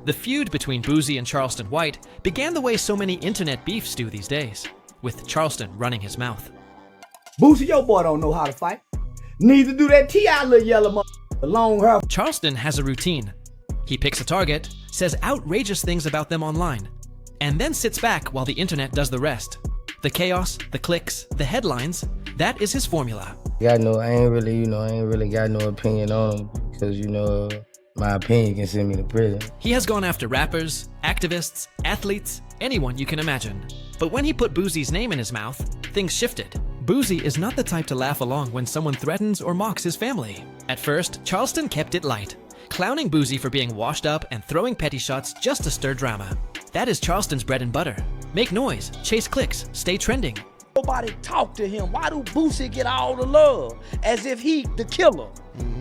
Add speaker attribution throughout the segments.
Speaker 1: The feud between Boosie and Charleston White began the way so many internet beefs do these days, with Charleston running his mouth.
Speaker 2: Boosie, your boy don't know how to fight. Neither do that T.I. little yellow long hair.
Speaker 1: Charleston has a routine. He picks a target, says outrageous things about them online, and then sits back while the internet does the rest. The chaos, the clicks, the headlines, that is his formula.
Speaker 3: I ain't really got no opinion on him because, my opinion can send me to prison.
Speaker 1: He has gone after rappers, activists, athletes, anyone you can imagine. But when he put Boosie's name in his mouth, things shifted. Boosie is not the type to laugh along when someone threatens or mocks his family. At first, Charleston kept it light, clowning Boosie for being washed up and throwing petty shots just to stir drama. That is Charleston's bread and butter. Make noise, chase clicks, stay trending.
Speaker 4: Nobody talk to him. Why do Boosie get all the love? As if he the killer.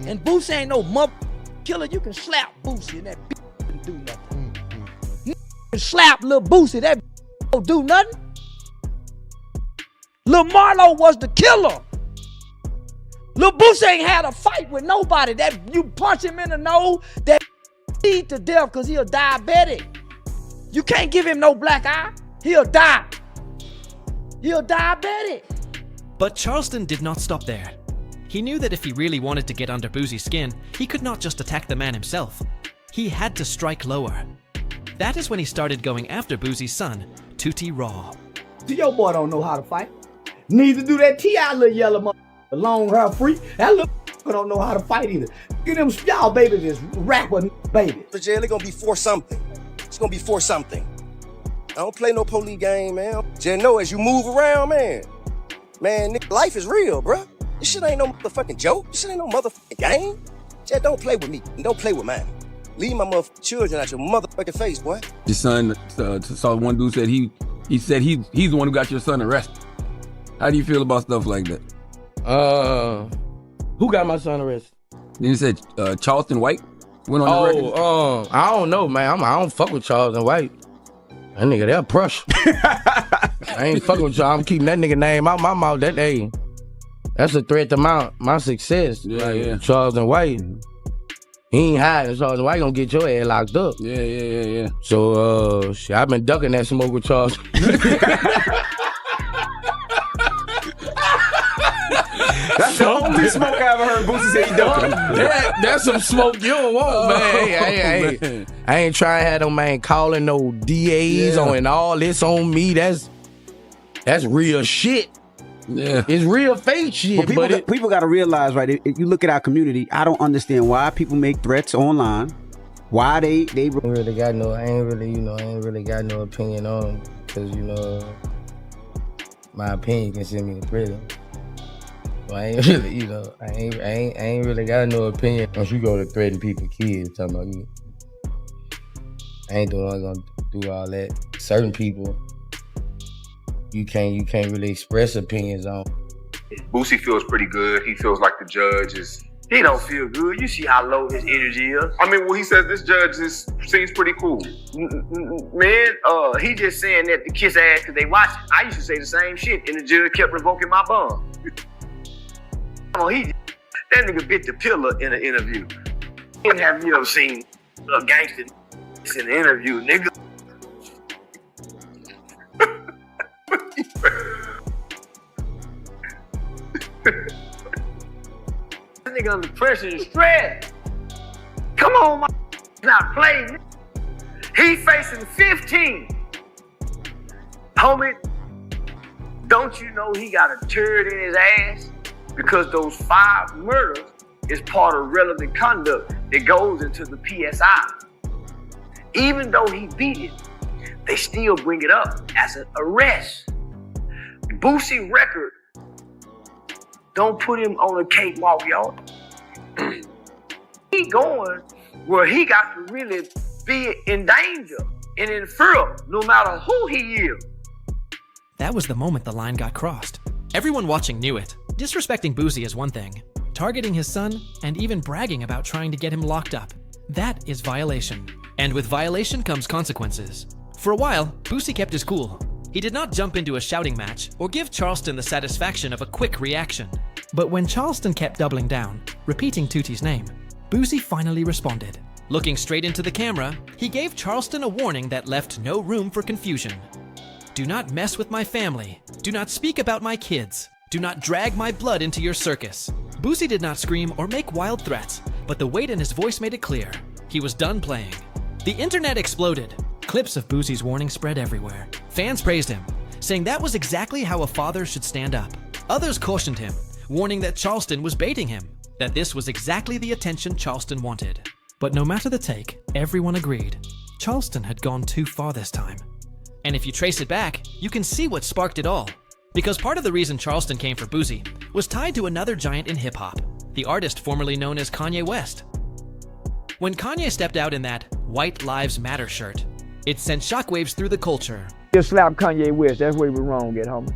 Speaker 4: And Boosie ain't no mother killer. You can slap Boosie and that don't do nothing. You can slap Lil Boosie, that don't do nothing. Lil Marlo was the killer. Lil Boosie ain't had a fight with nobody. That you punch him in the nose, that bleed to death because he a diabetic. You can't give him no black eye. He'll die. He'll diabetic.
Speaker 1: But Charleston did not stop there. He knew that if he really wanted to get under Boosie's skin, he could not just attack the man himself. He had to strike lower. That is when he started going after Boosie's son, Tootie Raw.
Speaker 2: Your boy don't know how to fight. Neither do that T.I. little yellow long hair freak. That little don't know how to fight either. Get them y'all babies is rapper baby.
Speaker 5: The jail, it's gonna be for something. It's gonna be for something. I don't play no police game, man. Just know as you move around, man, life is real, bruh. This shit ain't no motherfucking joke. This shit ain't no motherfucking game. Just don't play with me and don't play with mine. Leave my motherfucking children out your motherfucking face, boy.
Speaker 6: Your son saw one dude said he said he's the one who got your son arrested. How do you feel about stuff like that?
Speaker 3: Who got my son arrested?
Speaker 6: Then he said Charleston White went on the record.
Speaker 3: I don't know, man. I don't fuck with Charleston White. That nigga, they're Prush. I ain't fucking with y'all. I'm keeping that nigga name out my mouth. That's a threat to my success.
Speaker 6: Yeah.
Speaker 3: Charleston White, he ain't hiding. Charleston White gonna get your ass locked up.
Speaker 6: Yeah.
Speaker 3: So, shit, I've been ducking that smoke with Charleston.
Speaker 7: That's the only smoke I ever heard Boosie say he ducking.
Speaker 3: That's some smoke you don't want, man.
Speaker 6: Man.
Speaker 3: I ain't trying to have them, man, calling no DAs on and all this on me. That's real shit.
Speaker 6: Yeah.
Speaker 3: It's real fake shit.
Speaker 7: But people got to realize, right, if you look at our community, I don't understand why people make threats online. Why they
Speaker 3: I ain't really got no opinion on them because, my opinion can send me to prison. So I ain't really, I ain't really got no opinion. Once you go to threaten people's kids, talking about you. I ain't gonna do all that. Certain people, you can't really express opinions on.
Speaker 8: Boosie feels pretty good. He feels like the judge he don't feel good. You see how low his energy is. I mean, well, he says this judge seems pretty cool. Man, he just saying that to kiss ass because they watch it. I used to say the same shit, and the judge kept revoking my bond. That nigga bit the pillar in an interview. And have you ever seen a gangster in an interview, nigga? That nigga under pressure and stress. Come on, my not playing. He facing 15. Homie, don't you know he got a turd in his ass? Because those 5 murders is part of relevant conduct that goes into the PSI. Even though he beat it, they still bring it up as an arrest. Boosie record don't put him on a cakewalk, y'all. He going where he got to really be in danger and in fear, no matter who he is.
Speaker 1: That was the moment the line got crossed. Everyone watching knew it. Disrespecting Boosie is one thing. Targeting his son and even bragging about trying to get him locked up, that is violation. And with violation comes consequences. For a while, Boosie kept his cool. He did not jump into a shouting match or give Charleston the satisfaction of a quick reaction. But when Charleston kept doubling down, repeating Tootie's name, Boosie finally responded. Looking straight into the camera, he gave Charleston a warning that left no room for confusion. Do not mess with my family. Do not speak about my kids. Do not drag my blood into your circus. Boosie did not scream or make wild threats, but the weight in his voice made it clear. He was done playing. The internet exploded. Clips of Boosie's warning spread everywhere. Fans praised him, saying that was exactly how a father should stand up. Others cautioned him, warning that Charleston was baiting him, that this was exactly the attention Charleston wanted. But no matter the take, everyone agreed. Charleston had gone too far this time. And if you trace it back, you can see what sparked it all. Because part of the reason Charleston came for Boosie was tied to another giant in hip-hop, the artist formerly known as Kanye West. When Kanye stepped out in that White Lives Matter shirt, it sent shockwaves through the culture.
Speaker 4: You slap Kanye West, that's where we were wrong at, homie.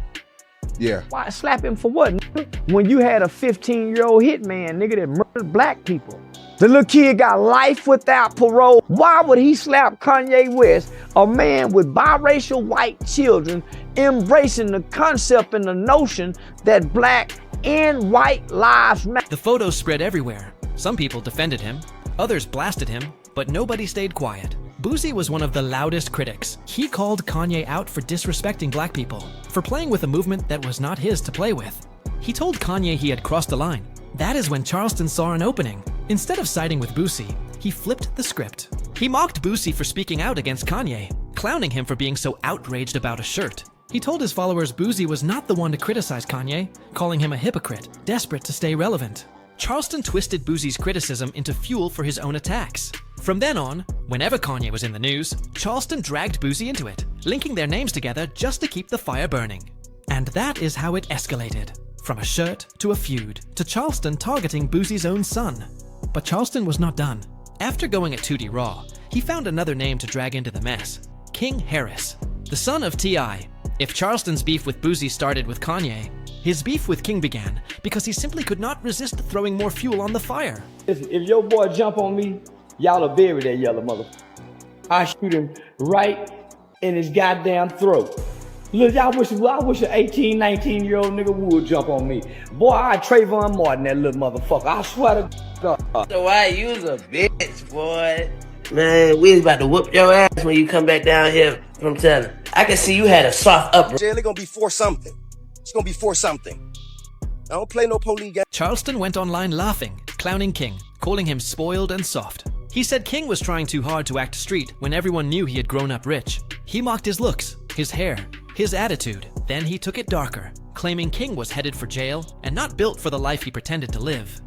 Speaker 5: Yeah.
Speaker 4: Why slap him for what, nigga? When you had a 15-year-old hitman, nigga, that murdered black people. The little kid got life without parole. Why would he slap Kanye West, a man with biracial white children, embracing the concept and the notion that black and white lives matter?
Speaker 1: The photos spread everywhere. Some people defended him, others blasted him, but nobody stayed quiet. Boosie was one of the loudest critics. He called Kanye out for disrespecting black people, for playing with a movement that was not his to play with. He told Kanye he had crossed the line. That is when Charleston saw an opening. Instead of siding with Boosie, he flipped the script. He mocked Boosie for speaking out against Kanye, clowning him for being so outraged about a shirt. He told his followers Boosie was not the one to criticize Kanye, calling him a hypocrite, desperate to stay relevant. Charleston twisted Boosie's criticism into fuel for his own attacks. From then on, whenever Kanye was in the news, Charleston dragged Boosie into it, linking their names together just to keep the fire burning. And that is how it escalated. From a shirt to a feud, to Charleston targeting Boosie's own son. But Charleston was not done. After going at 2D Raw, he found another name to drag into the mess. King Harris, the son of T.I. If Charleston's beef with Boosie started with Kanye, his beef with King began because he simply could not resist throwing more fuel on the fire.
Speaker 2: If your boy jump on me, y'all will bury that yellow motherfucker. I shoot him right in his goddamn throat. Look, I wish an 18, 19-year-old nigga would jump on me. Boy, I Trayvon Martin that little motherfucker. I swear to God.
Speaker 9: So why you was a bitch, boy? Man, we was about to whoop your ass when you come back down here from telling. I can see you had a soft upper.
Speaker 5: Jail, it's gonna be for something. It's gonna be for something. I don't play no police game.
Speaker 1: Charleston went online laughing, clowning King, calling him spoiled and soft. He said King was trying too hard to act street when everyone knew he had grown up rich. He mocked his looks, his hair, his attitude. Then he took it darker, claiming King was headed for jail and not built for the life he pretended to live.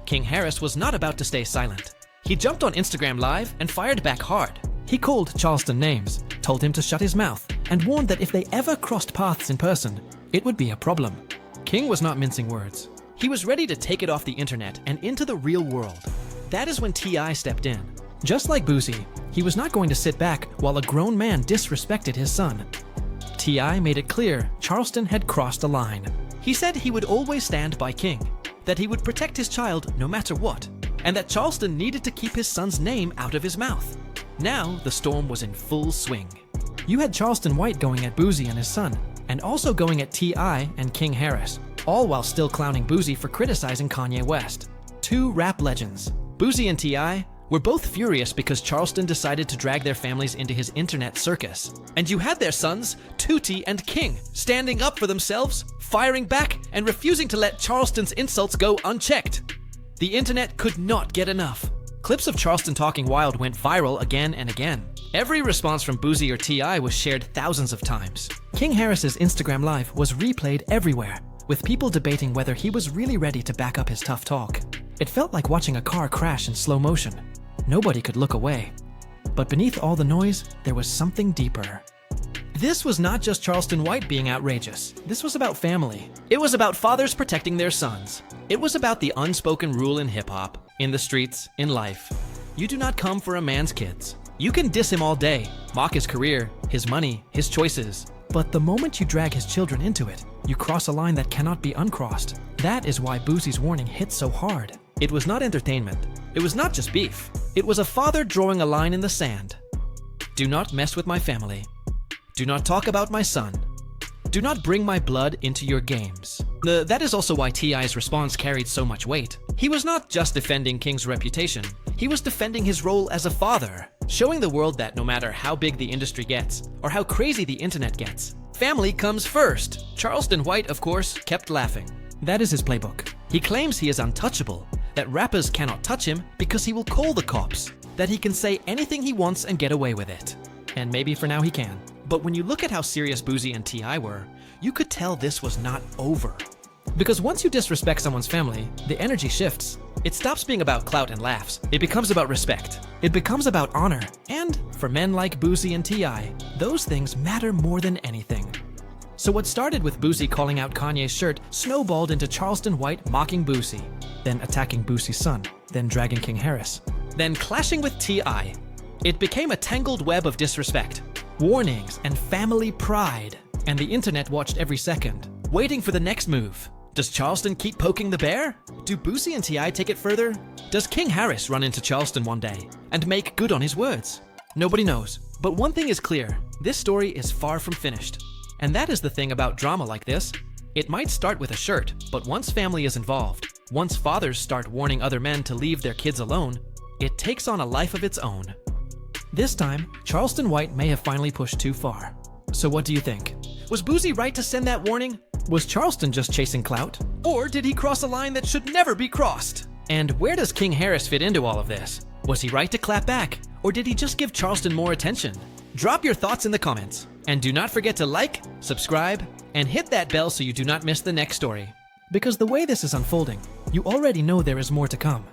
Speaker 1: King Harris was not about to stay silent. He jumped on Instagram Live and fired back hard. He called Charleston names, told him to shut his mouth, and warned that if they ever crossed paths in person, it would be a problem. King was not mincing words. He was ready to take it off the internet and into the real world. That is when T.I. stepped in. Just like Boosie, he was not going to sit back while a grown man disrespected his son. T.I. made it clear Charleston had crossed a line. He said he would always stand by King, that he would protect his child no matter what, and that Charleston needed to keep his son's name out of his mouth. Now, the storm was in full swing. You had Charleston White going at Boosie and his son, and also going at T.I. and King Harris, all while still clowning Boosie for criticizing Kanye West. Two rap legends, Boosie and T.I., were both furious because Charleston decided to drag their families into his internet circus. And you had their sons, Tootie and King, standing up for themselves, firing back, and refusing to let Charleston's insults go unchecked. The internet could not get enough. Clips of Charleston talking wild went viral again and again. Every response from Boosie or T.I. was shared thousands of times. King Harris's Instagram Live was replayed everywhere, with people debating whether he was really ready to back up his tough talk. It felt like watching a car crash in slow motion. Nobody could look away. But beneath all the noise, there was something deeper. This was not just Charleston White being outrageous. This was about family. It was about fathers protecting their sons. It was about the unspoken rule in hip-hop, in the streets, in life. You do not come for a man's kids. You can diss him all day, mock his career, his money, his choices. But the moment you drag his children into it, you cross a line that cannot be uncrossed. That is why Boosie's warning hit so hard. It was not entertainment. It was not just beef. It was a father drawing a line in the sand. Do not mess with my family. Do not talk about my son. Do not bring my blood into your games. That is also why T.I.'s response carried so much weight. He was not just defending King's reputation. He was defending his role as a father, showing the world that no matter how big the industry gets, or how crazy the internet gets, family comes first. Charleston White, of course, kept laughing. That is his playbook. He claims he is untouchable, that rappers cannot touch him because he will call the cops, that he can say anything he wants and get away with it. And maybe for now he can. But when you look at how serious Boosie and T.I. were, you could tell this was not over. Because once you disrespect someone's family, the energy shifts. It stops being about clout and laughs. It becomes about respect. It becomes about honor. And for men like Boosie and T.I., those things matter more than anything. So what started with Boosie calling out Kanye's shirt snowballed into Charleston White mocking Boosie, then attacking Boosie's son, then dragging King Harris, then clashing with T.I. It became a tangled web of disrespect, warnings, and family pride. And the internet watched every second, waiting for the next move. Does Charleston keep poking the bear? Do Boosie and T.I. take it further? Does King Harris run into Charleston one day and make good on his words? Nobody knows. But one thing is clear, this story is far from finished. And that is the thing about drama like this. It might start with a shirt, but once family is involved, once fathers start warning other men to leave their kids alone, it takes on a life of its own. This time, Charleston White may have finally pushed too far. So what do you think? Was Boosie right to send that warning? Was Charleston just chasing clout? Or did he cross a line that should never be crossed? And where does King Harris fit into all of this? Was he right to clap back? Or did he just give Charleston more attention? Drop your thoughts in the comments. And do not forget to like, subscribe, and hit that bell so you do not miss the next story. Because the way this is unfolding, you already know there is more to come.